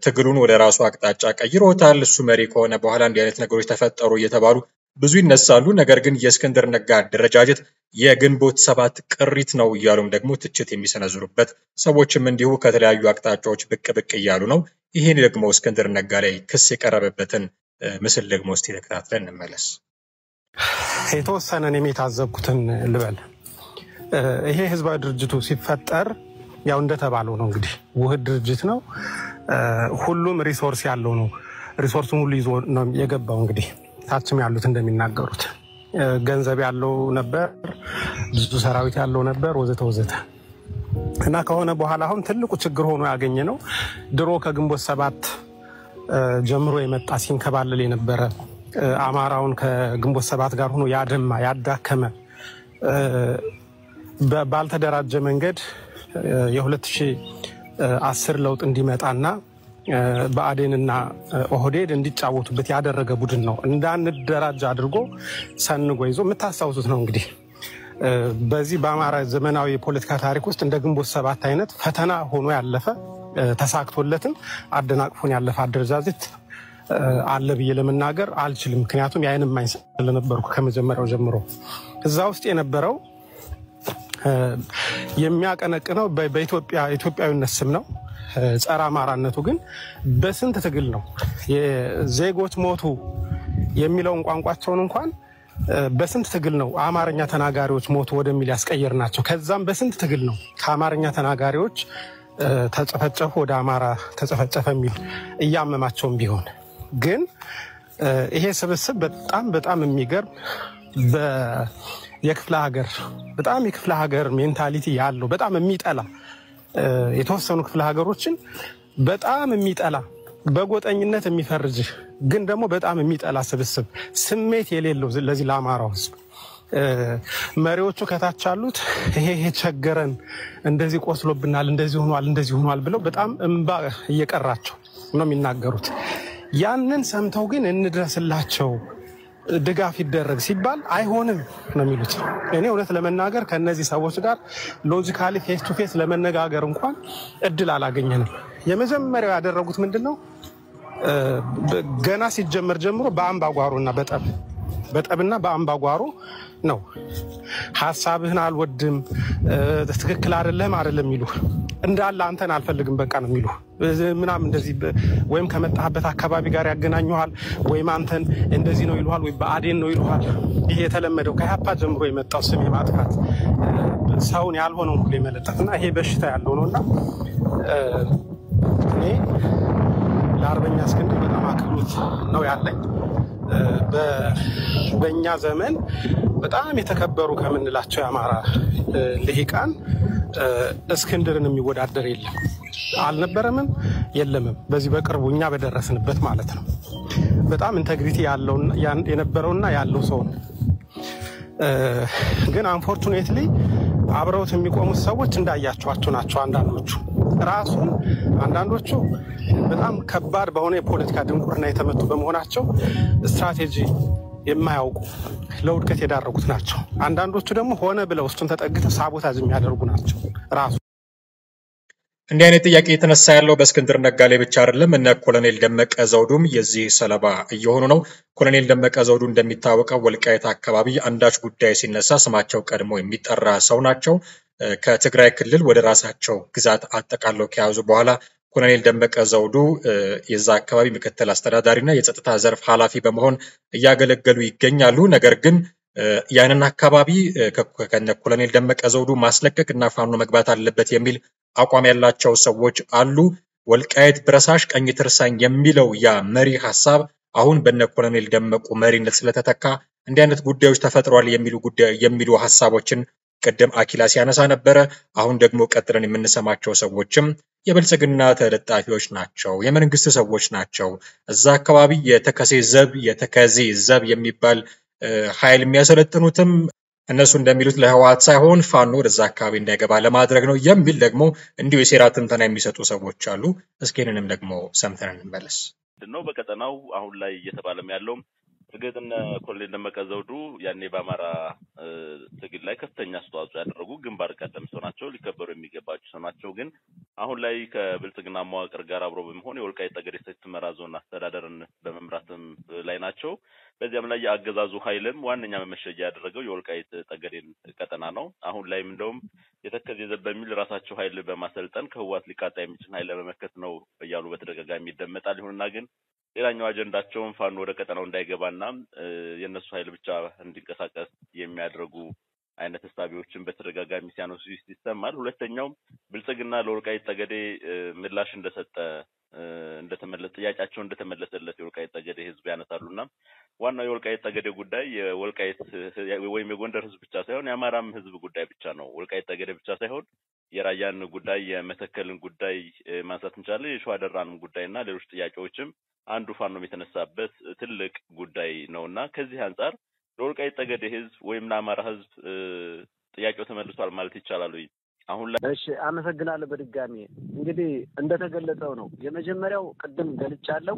ትግሉን ወደ ራሱ አቅጣጫ ቀይሮታል። እሱ መሪ ከሆነ በኋላ እንዲህ አይነት ነገሮች ተፈጠሩ እየተባሉ ብዙ ይነሳሉ። ነገር ግን የእስክንድር ነጋ አደረጃጀት የግንቦት ሰባት ቅሪት ነው እያሉም ደግሞ ትችት የሚሰነዝሩበት ሰዎችም እንዲሁ ከተለያዩ አቅጣጫዎች ብቅ እያሉ ነው። ይሄን ደግሞ እስክንድር ነጋ ላይ ክስ የቀረበበትን ምስል ደግሞ እስቲ ተከታትለን እንመለስ። የተወሰነን የሚታዘብኩትን ልበል። ይሄ ህዝባዊ ድርጅቱ ሲፈጠር ያው እንደተባለው ነው እንግዲህ ውህድ ድርጅት ነው። ሁሉም ሪሶርስ ያለው ነው። ሪሶርሱን ሁሉ ይዞ ነው የገባው። እንግዲህ ታችም ያሉት እንደሚናገሩት ገንዘብ ያለው ነበር፣ ብዙ ሰራዊት ያለው ነበር ወዘተ እና ከሆነ በኋላ አሁን ትልቁ ችግር ሆኖ ያገኘ ነው ድሮ ከግንቦት ሰባት ጀምሮ የመጣ ሲንከባለል የነበረ አማራውን ከግንቦት ሰባት ጋር ሆኖ ያደማ ያዳከመ ባልተደራጀ መንገድ የ2010 ለውጥ እንዲመጣና በአዴንና ኦህዴድ እንዲጫወቱበት ያደረገ ቡድን ነው። እንዳንደራጅ አድርጎ ሰንጎ ይዞ የምታስታውሱት ነው እንግዲህ በዚህ በአማራ ዘመናዊ የፖለቲካ ታሪክ ውስጥ እንደ ግንቦት ሰባት አይነት ፈተና ሆኖ ያለፈ ተሳክቶለትም አደናቅፎን ያለፈ አደረጃጀት አለ ብዬ ለመናገር አልችልም። ምክንያቱም የዓይን እማኝ ስለነበርኩ ከመጀመሪያው ጀምሮ እዛ ውስጥ የነበረው የሚያቀነቅነው በኢትዮጵያዊነት ስም ነው። ጸረ አማራነቱ ግን በስንት ትግል ነው። የዜጎች ሞቱ የሚለውን ቋንቋቸውን እንኳን በስንት ትግል ነው አማርኛ ተናጋሪዎች ሞቱ ወደሚል ያስቀየርናቸው። ከዛም በስንት ትግል ነው ከአማርኛ ተናጋሪዎች ተጨፈጨፉ ወደ አማራ ተጨፈጨፈ የሚል እያመማቸውም ቢሆን ግን ይሄ ስብስብ በጣም የሚገርም የክፍለ ሀገር ሜንታሊቲ ያለው በጣም የሚጠላ የተወሰኑ ክፍለ ሀገሮችን በጣም የሚጠላ በጎጠኝነት የሚፈርጅ ግን ደግሞ በጣም የሚጠላ ስብስብ ስሜት የሌለው ለዚህ ለአማራው ህዝብ መሪዎቹ ከታች አሉት ይሄ ቸገረን እንደዚህ ቆስሎብናል እንደዚህ ሆኗል ብለው በጣም እንባ እየቀራቸው ነው የሚናገሩት። ያንን ሰምተው ግን እንድረስላቸው ድጋፍ ይደረግ ሲባል አይሆንም ነው የሚሉት። እኔ እውነት ለመናገር ከነዚህ ሰዎች ጋር ሎጂካሊ ፌስ ቱ ፌስ ለመነጋገር እንኳን እድል አላገኘንም። የመጀመሪያው ያደረጉት ምንድነው? ገና ሲጀመር ጀምሮ በአምባጓሮና በጠብና በአምባጓሮ ነው ሐሳብህን አልወድም ትክክል አይደለም የሚሉ እንዳለ አንተን አልፈልግም በቃ ነው የሚሉ ምናም እንደዚህ ወይም ከመጣህበት አካባቢ ጋር ያገናኙሃል ወይም አንተን እንደዚህ ነው ይሉሃል ወይ በአዴን ነው ይሉሃል። ይሄ የተለመደው ከያፓ ጀምሮ የመጣው ስም የማጥፋት ሰውን ያልሆነውን ሁሉ የመለጠፍና ይሄ በሽታ ያለው ነውና እኔ ለአርበኛ እስክንድር በጣም አክብሮት ነው ያለኝ። በእኛ ዘመን በጣም የተከበሩ ከምንላቸው የአማራ ልሂቃን እስክንድርን የሚወዳደር የለም፣ አልነበረምም፣ የለምም። በዚህ በቅርቡ እኛ በደረስንበት ማለት ነው። በጣም ኢንቴግሪቲ ያለው የነበረውና ያለው ሰው ነው። ግን አንፎርቹኔትሊ አብረውት የሚቆሙት ሰዎች እንዳያቸዋቸው ናቸው። አንዳንዶቹ በጣም ከባድ በሆነ የፖለቲካ ድንቁርና የተመቱ በመሆናቸው ስትራቴጂ የማያውቁ ለውድቀት የዳረጉት ናቸው። አንዳንዶቹ ደግሞ ሆነ ብለው እሱን ተጠግተው ሳቦታጅ የሚያደርጉ ናቸው። እንዲህ አይነት ጥያቄ የተነሳ ያለው በእስክንድር ነጋ ላይ ብቻ አይደለም። እነ ኮሎኔል ደመቀ ዘውዱም የዚህ ሰለባ እየሆኑ ነው። ኮሎኔል ደመቀ ዘውዱ እንደሚታወቀው ወልቃይት አካባቢ አንዳች ጉዳይ ሲነሳ ስማቸው ቀድሞ የሚጠራ ሰው ናቸው። ከትግራይ ክልል ወደ ራሳቸው ግዛት አጠቃለው ከያዙ በኋላ ኮሎኔል ደመቀ ዘውዱ የዛ አካባቢ ምክትል አስተዳዳሪና የጸጥታ ዘርፍ ኃላፊ በመሆን እያገለገሉ ይገኛሉ። ነገር ግን ያንን አካባቢ ከነ ኮሎኔል ደመቀ ዘውዱ ማስለቀቅና ፋኖ መግባት አለበት የሚል አቋም ያላቸው ሰዎች አሉ። ወልቃይት ብረሳሽ ቀኝ ትርሳኝ የሚለው ያ መሪ ሐሳብ አሁን በነ ኮሎኔል ደመቁ መሪነት ስለተተካ እንዲህ አይነት ጉዳዮች ተፈጥሯል የሚሉ ሐሳቦችን ቀደም አኪላ ሲያነሳ ነበረ። አሁን ደግሞ ቀጥለን የምንሰማቸው ሰዎችም የብልጽግና ተለጣፊዎች ናቸው፣ የመንግስት ሰዎች ናቸው። እዛ አካባቢ የተከዜ ዘብ የሚባል ኃይል የሚያሰለጥኑትም እነሱ እንደሚሉት ለህወሓት ሳይሆን ፋኖ ወደዛ አካባቢ እንዳይገባ ለማድረግ ነው የሚል ደግሞ እንዲሁ የሴራ ትንተና የሚሰጡ ሰዎች አሉ። እስኪንንም ደግሞ ሰምተን እንመለስ። ነው በቀጠናው አሁን ላይ እየተባለም ያለው እርግጥና ኮሎኔል ደመቀ ዘውዱ ያኔ በአማራ ትግል ላይ ከፍተኛ አስተዋጽኦ ያደረጉ ግንባር ቀደም ሰው ናቸው፣ ሊከበሩ የሚገባቸው ሰው ናቸው። ግን አሁን ላይ ከብልጽግና መዋቅር ጋር አብሮ በመሆን የወልቃይት ጠገዴ ሰቲት ሁመራ ዞን አስተዳደርን በመምራትም ላይ ናቸው። በዚያም ላይ የአገዛዙ ኃይልም ዋነኛ መመሸጊያ ያደረገው የወልቃይት ጠገዴን ቀጠና ነው። አሁን ላይም እንደውም የተከዜ ዘብ በሚል ራሳቸው ኃይል በማሰልጠን ከህወሓት ሊቃጣ የሚችል ኃይል ለመመከት ነው እያሉ በተደጋጋሚ ይደመጣል። ይሁንና ግን ሌላኛው አጀንዳቸውን ፋኖ ወደ ቀጠናው እንዳይገባና የነሱ ኃይል ብቻ እንዲንቀሳቀስ የሚያደርጉ አይነት ሐሳቦችን በተደጋጋሚ ሲያነሱ ይሰማል። ሁለተኛው ብልጽግና ለወልቃይት ጠገዴ ምላሽ ጥያቄያቸው እንደተመለሰለት የወልቃይት ጠገዴ ህዝብ ያነሳሉና ዋናው የወልቃይት ጠገዴ ጉዳይ የወልቃይት ወይም የጎንደር ህዝብ ብቻ ሳይሆን የአማራም ህዝብ ጉዳይ ብቻ ነው። ወልቃይት ጠገዴ ብቻ ሳይሆን የራያን ጉዳይ፣ የመተከልን ጉዳይ ማንሳት እንችላለን። የሸዋ ደራንም ጉዳይና ሌሎች ጥያቄዎችም አንዱ ፋኖም የተነሳበት ትልቅ ጉዳይ ነውና ከዚህ አንፃር ለወልቃይት ጠገዴ ህዝብ ወይም ለአማራ ህዝብ ጥያቄው ተመልሷል ማለት ይቻላል ወይ? አሁን ላይ እሺ፣ አመሰግናለሁ። በድጋሚ እንግዲህ እንደተገለጸው ነው። የመጀመሪያው ቅድም ገልጫለሁ።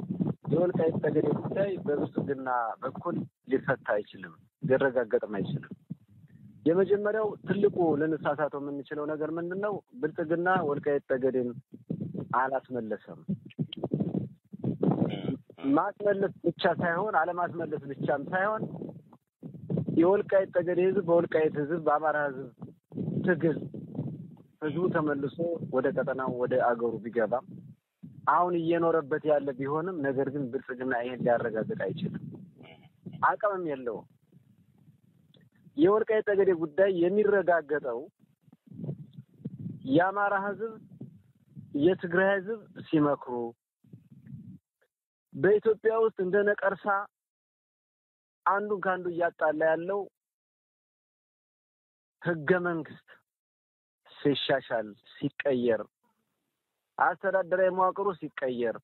የወልቃይት ጠገዴ ጉዳይ በብልጽግና በኩል ሊፈታ አይችልም፣ ሊረጋገጥም አይችልም። የመጀመሪያው ትልቁ ልንሳሳተው የምንችለው ነገር ምንድነው? ብልጽግና ወልቃይት ጠገዴን አላስመለሰም። ማስመለስ ብቻ ሳይሆን አለማስመለስ ብቻም ሳይሆን የወልቃይት ጠገዴ ህዝብ በወልቃይት ህዝብ በአማራ ህዝብ ትግል ህዝቡ ተመልሶ ወደ ቀጠናው ወደ አገሩ ቢገባ አሁን እየኖረበት ያለ ቢሆንም ነገር ግን ብልጽግና ይሄን ሊያረጋግጥ አይችልም፣ አቅምም የለውም። የወልቃይት ጠገዴ ጉዳይ የሚረጋገጠው የአማራ ህዝብ የትግራይ ህዝብ ሲመክሩ በኢትዮጵያ ውስጥ እንደ ነቀርሳ አንዱን ካንዱ እያጣላ ያለው ህገ መንግስት ሲሻሻል ሲቀየር አስተዳደራዊ መዋቅሩ ሲቀየር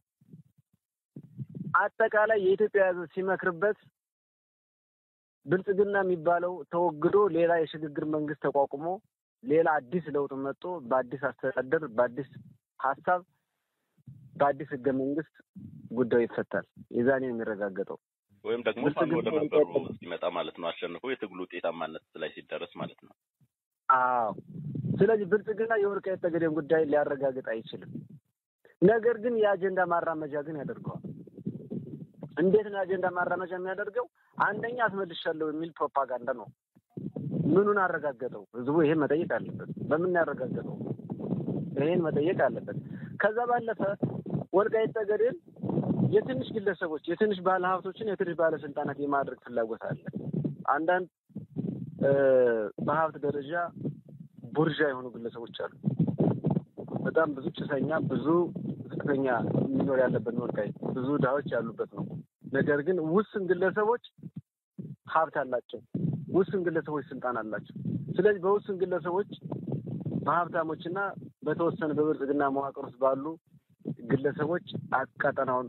አጠቃላይ የኢትዮጵያ ህዝብ ሲመክርበት ብልጽግና የሚባለው ተወግዶ ሌላ የሽግግር መንግስት ተቋቁሞ ሌላ አዲስ ለውጥ መጥቶ በአዲስ አስተዳደር በአዲስ ሐሳብ በአዲስ ህገ መንግስት ጉዳዩ ይፈታል። የዛኔ የሚረጋገጠው ወይም ደግሞ ፋኖ ወደ መንበሩ ሲመጣ ማለት ነው አሸንፎ የትግሉ ውጤታማነት ላይ ሲደረስ ማለት ነው። አዎ ስለዚህ ብልጽግና የወልቃይት ጠገዴን ጉዳይ ሊያረጋግጥ አይችልም። ነገር ግን የአጀንዳ ማራመጃ ግን ያደርገዋል። እንዴት ነው አጀንዳ ማራመጃ የሚያደርገው? አንደኛ አስመልሻለሁ የሚል ፕሮፓጋንዳ ነው። ምኑን አረጋገጠው? ህዝቡ ይሄን መጠየቅ አለበት። በምን ያረጋገጠው? ይሄን መጠየቅ አለበት። ከዛ ባለፈ ወልቃይት ጠገዴን የትንሽ ግለሰቦች የትንሽ ባለሀብቶችን የትንሽ ባለስልጣናት የማድረግ ፍላጎት አለ። አንዳንድ በሀብት ደረጃ ቡርዣ የሆኑ ግለሰቦች አሉ። በጣም ብዙ ጭሰኛ ብዙ ዝቅተኛ የሚኖር ያለበት ወልቃይት ብዙ ድሃዎች ያሉበት ነው። ነገር ግን ውስን ግለሰቦች ሀብት አላቸው። ውስን ግለሰቦች ስልጣን አላቸው። ስለዚህ በውስን ግለሰቦች በሀብታሞችና በተወሰነ በብልጽግና መዋቅር ውስጥ ባሉ ግለሰቦች አቀጠናውን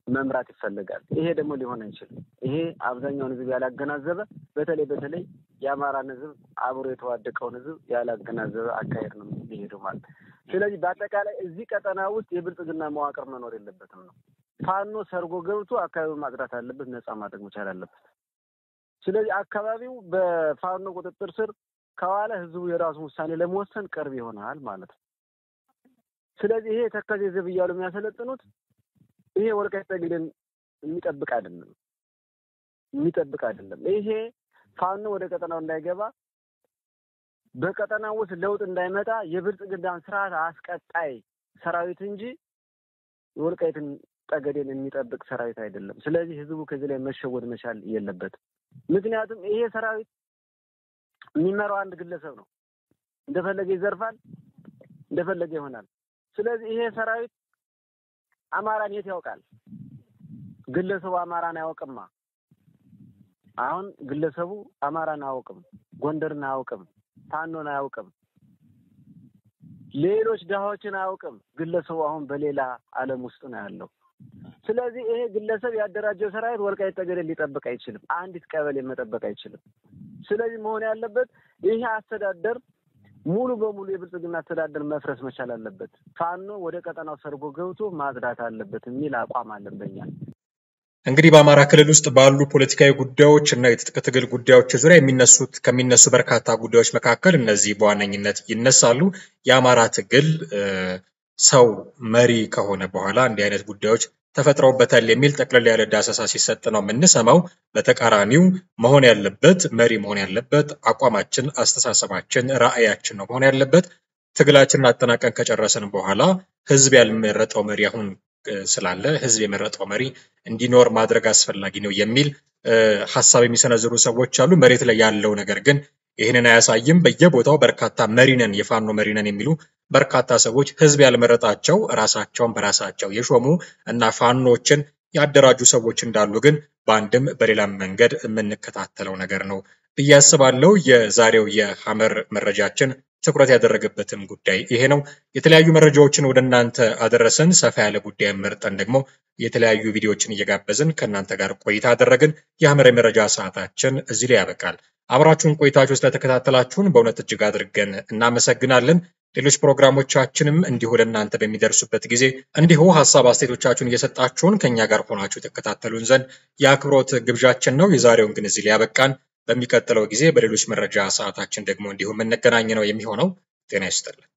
መምራት ይፈልጋል። ይሄ ደግሞ ሊሆን አይችልም። ይሄ አብዛኛውን ህዝብ ያላገናዘበ በተለይ የአማራን ህዝብ አብሮ የተዋደቀውን ህዝብ ያላገናዘበ አካሄድ ነው የሚሄደው ማለት። ስለዚህ በአጠቃላይ እዚህ ቀጠና ውስጥ የብልጽግና መዋቅር መኖር የለበትም ነው። ፋኖ ሰርጎ ገብቶ አካባቢውን ማጽዳት አለበት፣ ነፃ ማድረግ መቻል አለበት። ስለዚህ አካባቢው በፋኖ ቁጥጥር ስር ከዋለ ህዝቡ የራሱን ውሳኔ ለመወሰን ቅርብ ይሆናል ማለት ነው። ስለዚህ ይሄ ተከዜ ዘብ እያሉ የሚያሰለጥኑት ይሄ ወልቃይት ጠገዴን የሚጠብቅ አይደለም። ይሄ ፋኖ ወደ ቀጠናው እንዳይገባ በቀጠናው ውስጥ ለውጥ እንዳይመጣ የብልጽግናን ስርዓት አስቀጣይ ሰራዊት እንጂ ወልቃይትን ጠገዴን የሚጠብቅ ሰራዊት አይደለም። ስለዚህ ህዝቡ ከዚህ ላይ መሸወድ መቻል የለበትም። ምክንያቱም ይሄ ሰራዊት የሚመራው አንድ ግለሰብ ነው። እንደፈለገ ይዘርፋል፣ እንደፈለገ ይሆናል። ስለዚህ ይሄ ሰራዊት አማራን የት ያውቃል? ግለሰቡ አማራን አያውቅማ። አሁን ግለሰቡ አማራን አያውቅም፣ ጎንደርን አያውቅም፣ ፋኖን አያውቅም፣ ሌሎች ድሃዎችን አያውቅም። ግለሰቡ አሁን በሌላ ዓለም ውስጥ ነው ያለው። ስለዚህ ይሄ ግለሰብ ያደራጀው ሰራዊት ወልቃይት ጠገዴን ሊጠብቅ አይችልም። አንዲት ቀበሌ መጠበቅ አይችልም። ስለዚህ መሆን ያለበት ይሄ አስተዳደር ሙሉ በሙሉ የብልጽግና አስተዳደር መፍረስ መቻል አለበት። ፋኖ ወደ ቀጠናው ሰርጎ ገብቶ ማጽዳት አለበት የሚል አቋም አለን በእኛ። እንግዲህ በአማራ ክልል ውስጥ ባሉ ፖለቲካዊ ጉዳዮች እና የትጥቅ ትግል ጉዳዮች ዙሪያ ከሚነሱ በርካታ ጉዳዮች መካከል እነዚህ በዋነኝነት ይነሳሉ። የአማራ ትግል ሰው መሪ ከሆነ በኋላ እንዲህ አይነት ጉዳዮች ተፈጥረውበታል የሚል ጠቅለል ያለ ዳሰሳ ሲሰጥ ነው የምንሰማው። በተቃራኒው መሆን ያለበት መሪ መሆን ያለበት አቋማችን፣ አስተሳሰባችን፣ ራዕያችን ነው መሆን ያለበት። ትግላችንን አጠናቀን ከጨረሰን በኋላ ህዝብ ያልመረጠው መሪ አሁን ስላለ ህዝብ የመረጠው መሪ እንዲኖር ማድረግ አስፈላጊ ነው የሚል ሐሳብ የሚሰነዝሩ ሰዎች አሉ። መሬት ላይ ያለው ነገር ግን ይህንን አያሳይም። በየቦታው በርካታ መሪነን የፋኖ መሪነን የሚሉ በርካታ ሰዎች ህዝብ ያልመረጣቸው ራሳቸውን በራሳቸው የሾሙ እና ፋኖችን ያደራጁ ሰዎች እንዳሉ ግን በአንድም በሌላም መንገድ የምንከታተለው ነገር ነው ብዬ አስባለሁ። የዛሬው የሐመር መረጃችን ትኩረት ያደረገበትም ጉዳይ ይሄ ነው። የተለያዩ መረጃዎችን ወደ እናንተ አደረሰን። ሰፋ ያለ ጉዳይ መርጠን ደግሞ የተለያዩ ቪዲዮዎችን እየጋበዝን ከእናንተ ጋር ቆይታ አደረግን። የሐመር መረጃ ሰዓታችን እዚህ ላይ ያበቃል። አብራችሁን ቆይታችሁ ስለተከታተላችሁን በእውነት እጅግ አድርገን እናመሰግናለን። ሌሎች ፕሮግራሞቻችንም እንዲሁ ለእናንተ በሚደርሱበት ጊዜ እንዲሁ ሐሳብ አስተያየቶቻችሁን እየሰጣችሁን ከኛ ጋር ሆናችሁ ተከታተሉን ዘንድ የአክብሮት ግብዣችን ነው። የዛሬውን ግን እዚህ ላይ ያበቃን። በሚቀጥለው ጊዜ በሌሎች መረጃ ሰዓታችን ደግሞ እንዲሁ የምንገናኝ ነው የሚሆነው። ጤና ይስጥልን።